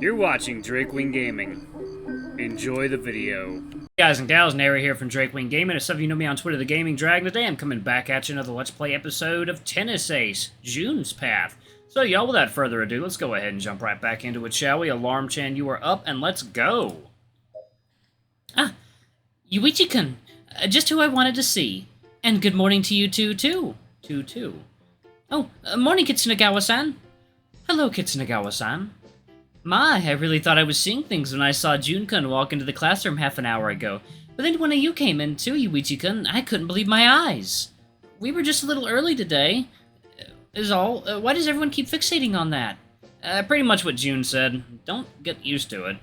You're watching Drakewing Gaming. Enjoy the video. Hey guys and gals, Nary here from Drakewing Gaming. As some of you know me on Twitter, The Gaming Dragon. Today I'm coming back at you another Let's Play episode of Tennis Ace, June's Path. So y'all, without further ado, let's go ahead and jump right back into it, shall we? Alarm-chan, you are up, and let's go! Ah, Yuichi-kun, just who I wanted to see. And good morning to you too. Oh, morning, Kitsunagawa-san. Hello, Kitsunagawa-san. My, I really thought I was seeing things when I saw Jun-kun walk into the classroom half an hour ago. But then when you came in too, Yuichi-kun, I couldn't believe my eyes. We were just a little early today, is all. Why does everyone keep fixating on that? Pretty much what June said. Don't get used to it.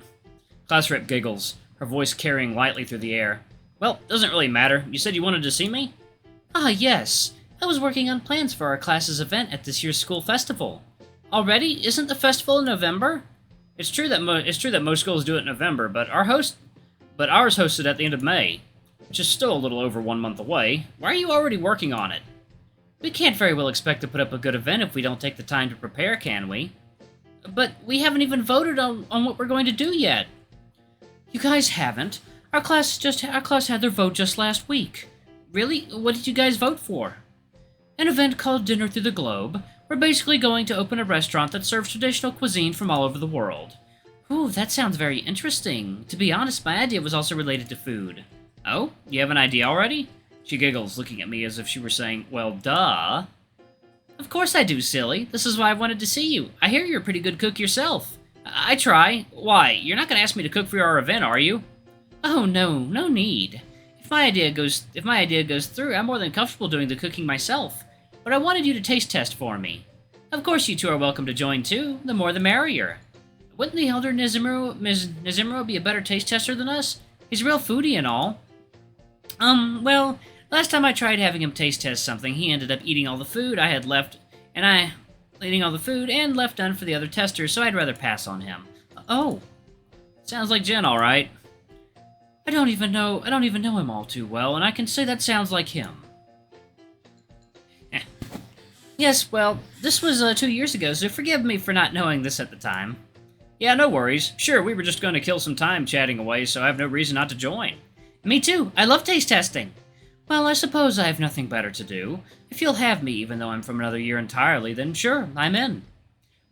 Class rep giggles, her voice carrying lightly through the air. Well, doesn't really matter. You said you wanted to see me? Ah, yes. I was working on plans for our class's event at this year's school festival. Already? Isn't the festival in November? It's true that most schools do it in November, but ours hosted at the end of May, which is still a little over 1 month away. Why are you already working on it? We can't very well expect to put up a good event if we don't take the time to prepare, can we? But we haven't even voted on what we're going to do yet. You guys haven't? Our class had their vote just last week. Really? What did you guys vote for? An event called Dinner Through the Globe. We're basically going to open a restaurant that serves traditional cuisine from all over the world. Ooh, that sounds very interesting. To be honest, my idea was also related to food. Oh? You have an idea already? She giggles, looking at me as if she were saying, well, duh. Of course I do, silly. This is why I wanted to see you. I hear you're a pretty good cook yourself. I try. Why? You're not going to ask me to cook for our event, are you? Oh, no need. If my idea goes through, I'm more than comfortable doing the cooking myself. But I wanted you to taste test for me. Of course you two are welcome to join too, the more the merrier. Wouldn't the elder Nizimuro be a better taste tester than us? He's a real foodie and all. Well, last time I tried having him taste test something, he ended up eating all the food I had left, and left done for the other testers, so I'd rather pass on him. Oh, sounds like Jen, all right. I don't even know him all too well, and I can say that sounds like him. Yes, well, this was 2 years ago, so forgive me for not knowing this at the time. Yeah, no worries. Sure, we were just going to kill some time chatting away, so I have no reason not to join. Me too. I love taste testing. Well, I suppose I have nothing better to do. If you'll have me, even though I'm from another year entirely, then sure, I'm in.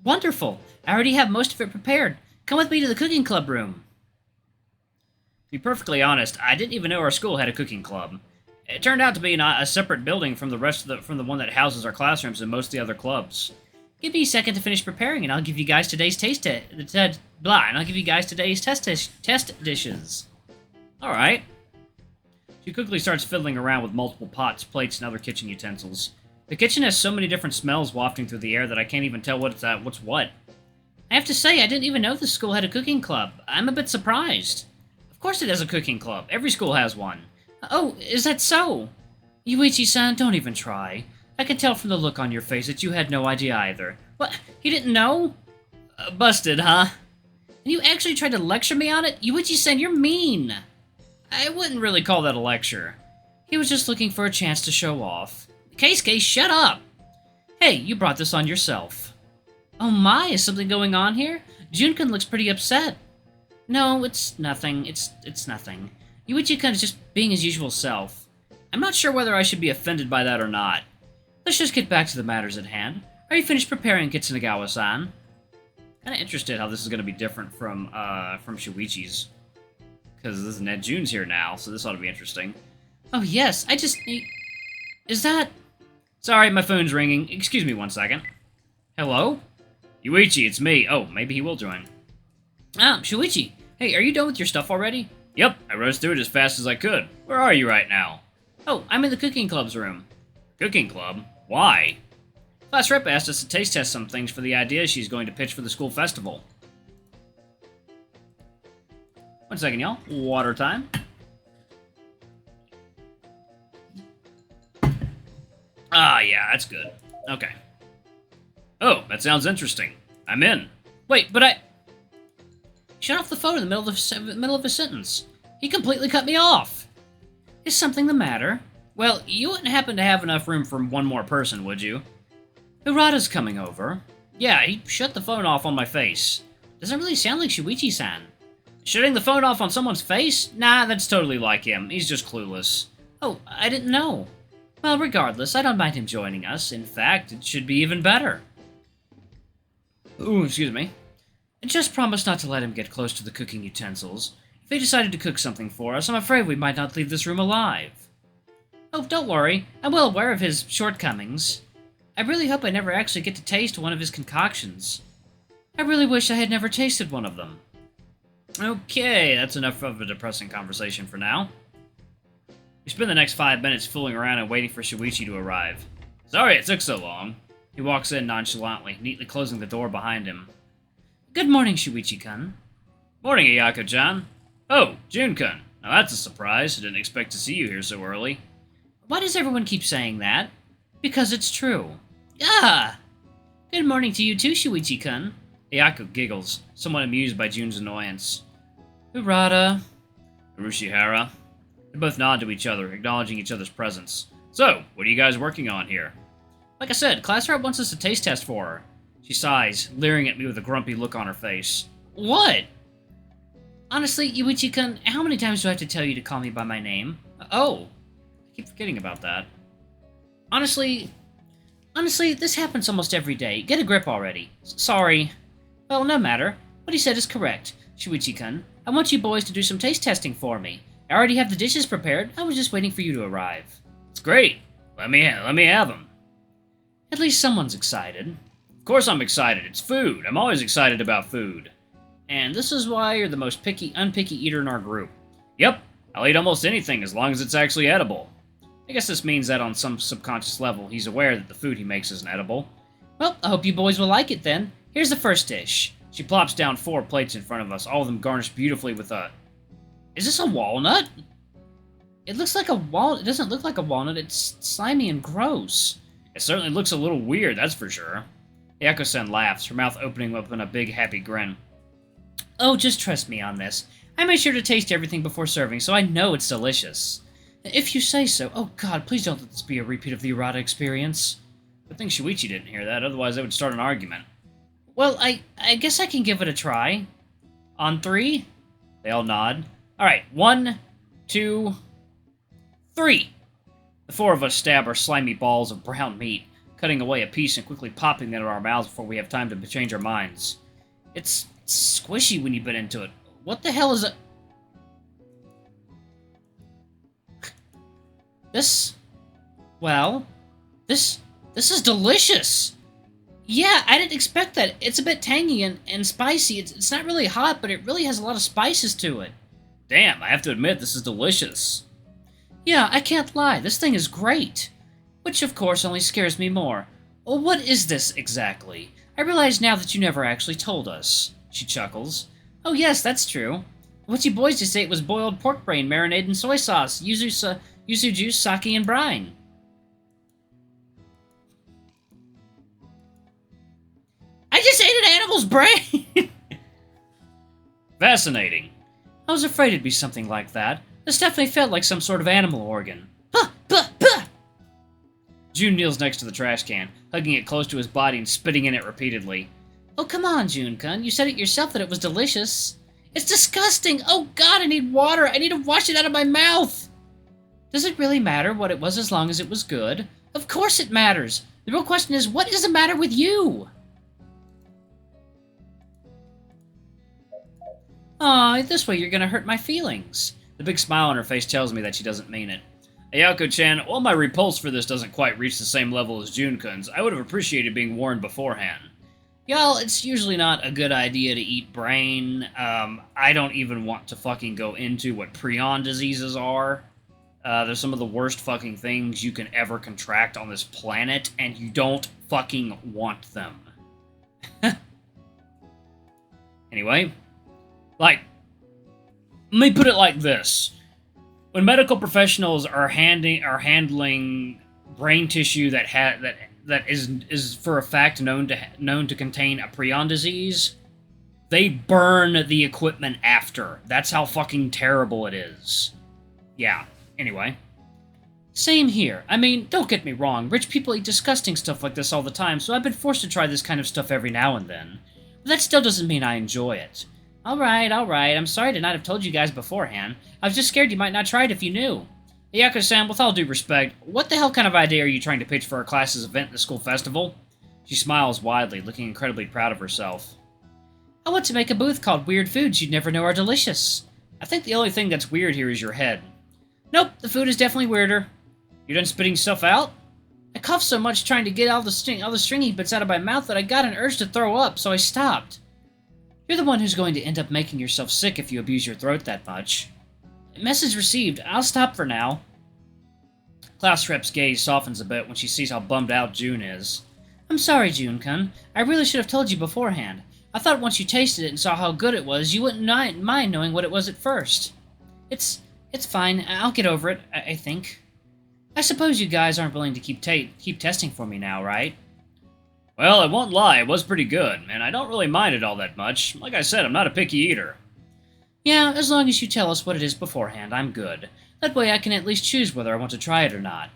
Wonderful. I already have most of it prepared. Come with me to the cooking club room. To be perfectly honest, I didn't even know our school had a cooking club. It turned out to be a separate building from the one that houses our classrooms and most of the other clubs. Give me a second to finish preparing, and I'll give you guys today's test dishes. All right. She quickly starts fiddling around with multiple pots, plates, and other kitchen utensils. The kitchen has so many different smells wafting through the air that I can't even tell what's what. I have to say, I didn't even know the school had a cooking club. I'm a bit surprised. Of course it has a cooking club. Every school has one. Oh, is that so? Yuichi-san, don't even try. I can tell from the look on your face that you had no idea either. What? You didn't know? Busted, huh? And you actually tried to lecture me on it? Yuichi-san, you're mean. I wouldn't really call that a lecture. He was just looking for a chance to show off. Keisuke, shut up! Hey, you brought this on yourself. Oh my, is something going on here? Jun-kun looks pretty upset. No, it's nothing. It's nothing. Yuichi-kun is just being his usual self. I'm not sure whether I should be offended by that or not. Let's just get back to the matters at hand. Are you finished preparing, Kitsunagawa-san? Kinda interested how this is gonna be different from Shuichi's. Because this is Ned June's here now, so this ought to be interesting. Oh yes, Is that... Sorry, my phone's ringing. Excuse me 1 second. Hello? Yuichi, it's me. Oh, maybe he will join. Ah, Shuichi. Hey, are you done with your stuff already? Yep, I rose through it as fast as I could. Where are you right now? Oh, I'm in the cooking club's room. Cooking club? Why? Class rep asked us to taste test some things for the ideas she's going to pitch for the school festival. 1 second, y'all. Water time. Ah, yeah, that's good. Okay. Oh, that sounds interesting. I'm in. Wait, but I... Shut off the phone in the middle of a sentence. He completely cut me off. Is something the matter? Well, you wouldn't happen to have enough room for one more person, would you? Urata's coming over. Yeah, he shut the phone off on my face. doesn't really sound like Shuichi-san. Shutting the phone off on someone's face? Nah, that's totally like him. He's just clueless. Oh, I didn't know. Well, regardless, I don't mind him joining us. In fact, it should be even better. Ooh, excuse me. Just promise not to let him get close to the cooking utensils. If he decided to cook something for us, I'm afraid we might not leave this room alive. Oh, don't worry. I'm well aware of his shortcomings. I really hope I never actually get to taste one of his concoctions. I really wish I had never tasted one of them. Okay, that's enough of a depressing conversation for now. We spend the next 5 minutes fooling around and waiting for Shuichi to arrive. Sorry it took so long. He walks in nonchalantly, neatly closing the door behind him. Good morning, Shuichi-kun. Morning, Ayako-chan. Oh, Jun-kun. Now that's a surprise. I didn't expect to see you here so early. Why does everyone keep saying that? Because it's true. Ah! Good morning to you too, Shuichi-kun. Ayako giggles, somewhat amused by Jun's annoyance. Urata. Urushihara. They both nod to each other, acknowledging each other's presence. So, what are you guys working on here? Like I said, class rep wants us to taste test for her. She sighs, leering at me with a grumpy look on her face. What? Honestly, Yuichi-kun, how many times do I have to tell you to call me by my name? Oh. I keep forgetting about that. Honestly, this happens almost every day. Get a grip already. Sorry. Well, no matter. What he said is correct. Shuichi-kun, I want you boys to do some taste testing for me. I already have the dishes prepared. I was just waiting for you to arrive. It's great. Let me have them. At least someone's excited. Of course I'm excited. It's food. I'm always excited about food. And this is why you're the most unpicky eater in our group. Yep, I'll eat almost anything as long as it's actually edible. I guess this means that on some subconscious level, he's aware that the food he makes isn't edible. Well, I hope you boys will like it then. Here's the first dish. She plops down 4 plates in front of us, all of them garnished beautifully with a... Is this a walnut? It looks like a walnut. It doesn't look like a walnut. It's slimy and gross. It certainly looks a little weird, that's for sure. Ayako-san laughs, her mouth opening up in a big, happy grin. Oh, just trust me on this. I made sure to taste everything before serving, so I know it's delicious. If you say so. Oh god, please don't let this be a repeat of the errata experience. Good thing Shuichi didn't hear that, otherwise they would start an argument. Well, I guess I can give it a try. On 3? They all nod. Alright, 1, 2, 3. The 4 of us stab our slimy balls of brown meat, cutting away a piece and quickly popping it in our mouths before we have time to change our minds. It's squishy when you bit into it. What the hell is it? This is delicious! Yeah, I didn't expect that. It's a bit tangy and spicy. It's not really hot, but it really has a lot of spices to it. Damn, I have to admit, this is delicious. Yeah, I can't lie. This thing is great. Which, of course, only scares me more. Well, what is this, exactly? I realize now that you never actually told us. She chuckles. Oh yes, that's true. What you boys just ate was boiled pork brain marinated in soy sauce, yuzu juice, sake, and brine. I just ate an animal's brain! Fascinating. I was afraid it'd be something like that. This definitely felt like some sort of animal organ. Puh! Puh! Puh! Jun kneels next to the trash can, hugging it close to his body and spitting in it repeatedly. Oh, come on, Jun-kun. You said it yourself that it was delicious. It's disgusting! Oh god, I need water! I need to wash it out of my mouth! Does it really matter what it was as long as it was good? Of course it matters! The real question is, what is the matter with you? Aw, this way you're gonna hurt my feelings. The big smile on her face tells me that she doesn't mean it. Ayako-chan, while my repulse for this doesn't quite reach the same level as Jun-kun's, I would have appreciated being warned beforehand. Y'all, it's usually not a good idea to eat brain. I don't even want to fucking go into what prion diseases are. They're some of the worst fucking things you can ever contract on this planet, and you don't fucking want them. Anyway, let me put it like this. When medical professionals are handling brain tissue that is for a fact known to contain a prion disease, they burn the equipment after. That's how fucking terrible it is. Yeah, anyway. Same here. I mean, don't get me wrong, rich people eat disgusting stuff like this all the time, so I've been forced to try this kind of stuff every now and then. But that still doesn't mean I enjoy it. Alright, I'm sorry to not have told you guys beforehand. I was just scared you might not try it if you knew. Ayako-san, with all due respect, what the hell kind of idea are you trying to pitch for our class's event at the school festival? She smiles widely, looking incredibly proud of herself. I want to make a booth called Weird Foods You'd Never Know Are Delicious. I think the only thing that's weird here is your head. Nope, the food is definitely weirder. You done spitting stuff out? I coughed so much trying to get all the stringy bits out of my mouth that I got an urge to throw up, so I stopped. You're the one who's going to end up making yourself sick if you abuse your throat that much. Message received. I'll stop for now. Class rep's gaze softens a bit when she sees how bummed out June is. I'm sorry, June-kun. I really should have told you beforehand. I thought once you tasted it and saw how good it was, you wouldn't mind knowing what it was at first. It's fine. I'll get over it, I think. I suppose you guys aren't willing to keep testing for me now, right? Well, I won't lie, it was pretty good, and I don't really mind it all that much. Like I said, I'm not a picky eater. Yeah, as long as you tell us what it is beforehand, I'm good. That way I can at least choose whether I want to try it or not.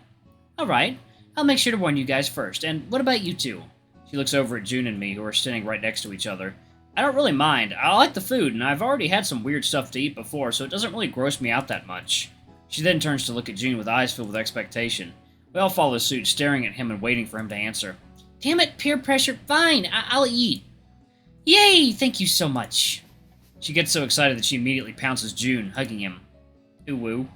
Alright, I'll make sure to warn you guys first, and what about you two? She looks over at June and me, who are standing right next to each other. I don't really mind. I like the food, and I've already had some weird stuff to eat before, so it doesn't really gross me out that much. She then turns to look at June with eyes filled with expectation. We all follow suit, staring at him and waiting for him to answer. Damn it, peer pressure. Fine, I'll eat. Yay, thank you so much. She gets so excited that she immediately pounces June, hugging him. Ooh-woo.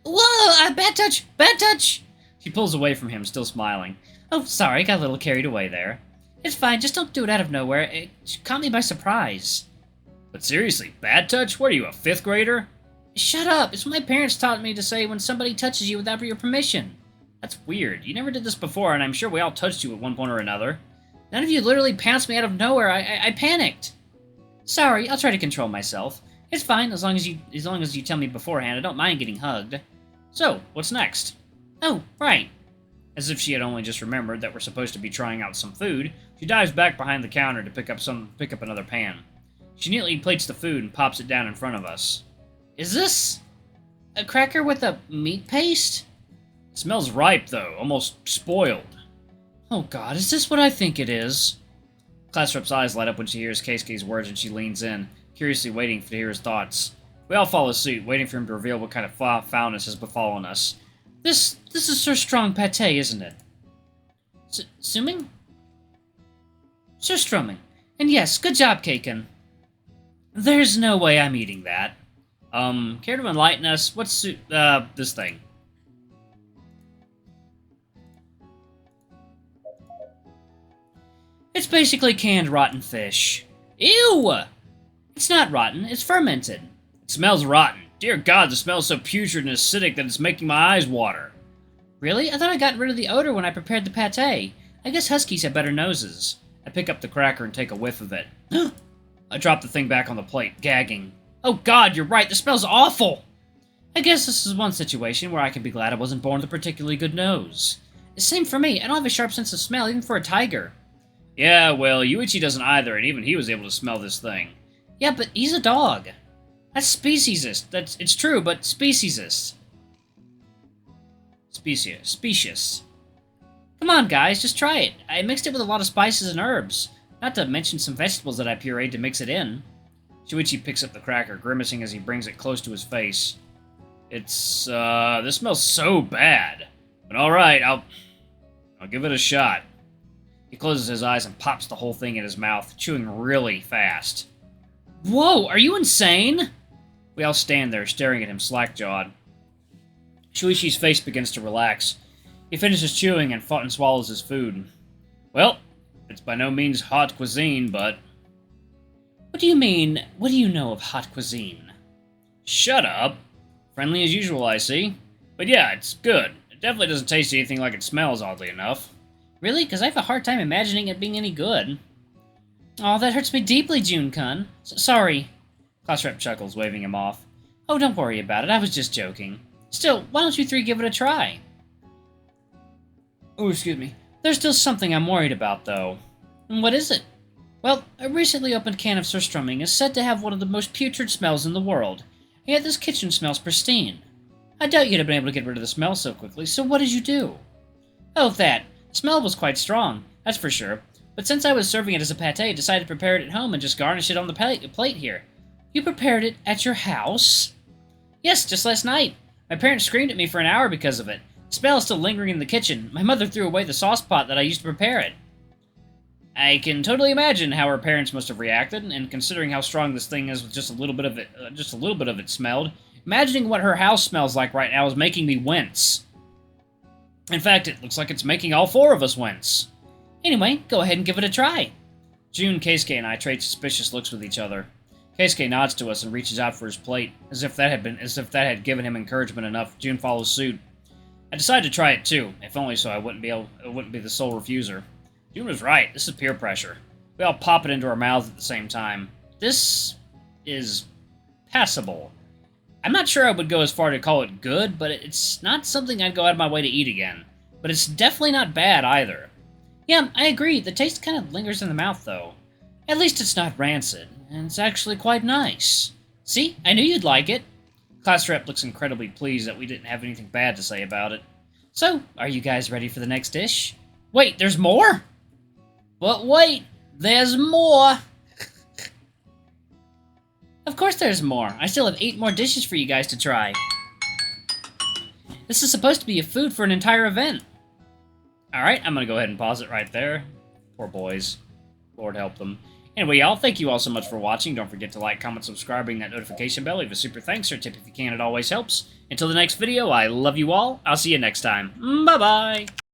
Whoa, bad touch, bad touch! She pulls away from him, still smiling. Oh, sorry, got a little carried away there. It's fine, just don't do it out of nowhere. It caught me by surprise. But seriously, bad touch? What are you, a 5th grader? Shut up, it's what my parents taught me to say when somebody touches you without your permission. That's weird. You never did this before, and I'm sure we all touched you at one point or another. None of you literally pounced me out of nowhere. I panicked. Sorry, I'll try to control myself. It's fine, as long as you tell me beforehand. I don't mind getting hugged. So, what's next? Oh, right. As if she had only just remembered that we're supposed to be trying out some food, she dives back behind the counter to pick up another pan. She neatly plates the food and pops it down in front of us. Is this a cracker with a meat paste? It smells ripe, though, almost spoiled. Oh god, is this what I think it is? Class rep's eyes light up when she hears Keisuke's words and she leans in, curiously waiting to hear his thoughts. We all follow suit, waiting for him to reveal what kind of foulness has befallen us. This is Sir Strong pate, isn't it? Suming? Sir Strumming. And yes, good job, Kaken. There's no way I'm eating that. Care to enlighten us? What's, this thing? It's basically canned rotten fish. Ew! It's not rotten, it's fermented. It smells rotten. Dear God, the smell is so putrid and acidic that it's making my eyes water. Really? I thought I got rid of the odor when I prepared the pate. I guess huskies have better noses. I pick up the cracker and take a whiff of it. I drop the thing back on the plate, gagging. Oh God, you're right, this smells awful! I guess this is one situation where I can be glad I wasn't born with a particularly good nose. Same for me, I don't have a sharp sense of smell, even for a tiger. Yeah, well, Yuichi doesn't either, and even he was able to smell this thing. Yeah, but he's a dog. That's speciesist. It's true, but speciesist. Specious. Come on, guys, just try it. I mixed it with a lot of spices and herbs. Not to mention some vegetables that I pureed to mix it in. Shuichi picks up the cracker, grimacing as he brings it close to his face. This smells so bad. But alright, I'll give it a shot. He closes his eyes and pops the whole thing in his mouth, chewing really fast. Whoa, are you insane? We all stand there, staring at him slack-jawed. Shuichi's face begins to relax. He finishes chewing and swallows his food. Well, it's by no means hot cuisine, but... What do you mean, what do you know of hot cuisine? Shut up. Friendly as usual, I see. But yeah, it's good. It definitely doesn't taste anything like it smells, oddly enough. Really? Because I have a hard time imagining it being any good. Oh, that hurts me deeply, June-kun. Sorry. Class rep chuckles, waving him off. Oh, don't worry about it. I was just joking. Still, why don't you three give it a try? Oh, excuse me. There's still something I'm worried about, though. And what is it? Well, a recently opened can of surströmming is said to have one of the most putrid smells in the world, and yet this kitchen smells pristine. I doubt you'd have been able to get rid of the smell so quickly, so what did you do? Oh, that. The smell was quite strong, that's for sure. But since I was serving it as a pate, I decided to prepare it at home and just garnish it on the plate here. You prepared it at your house? Yes, just last night. My parents screamed at me for an hour because of it. The smell is still lingering in the kitchen. My mother threw away the sauce pot that I used to prepare it. I can totally imagine how her parents must have reacted, and considering how strong this thing is with just a little bit of it smelled, imagining what her house smells like right now is making me wince. In fact, it looks like it's making all four of us wince. Anyway, go ahead and give it a try. June, Keisuke, and I trade suspicious looks with each other. Keisuke nods to us and reaches out for his plate, as if that had given him encouragement enough. June follows suit. I decided to try it too, if only so I wouldn't be the sole refuser. June was right. This is peer pressure. We all pop it into our mouths at the same time. This is passable. I'm not sure I would go as far to call it good, but it's not something I'd go out of my way to eat again. But it's definitely not bad either. Yeah, I agree. The taste kind of lingers in the mouth, though. At least it's not rancid, and it's actually quite nice. See? I knew you'd like it. Class rep looks incredibly pleased that we didn't have anything bad to say about it. So, are you guys ready for the next dish? Wait, there's more? But wait, there's more! Of course there's more. I still have 8 more dishes for you guys to try. This is supposed to be a food for an entire event. Alright, I'm gonna go ahead and pause it right there. Poor boys. Lord help them. Anyway, y'all, thank you all so much for watching. Don't forget to like, comment, subscribe, ring that notification bell, leave a super thanks or tip if you can, it always helps. Until the next video, I love you all. I'll see you next time. Bye-bye!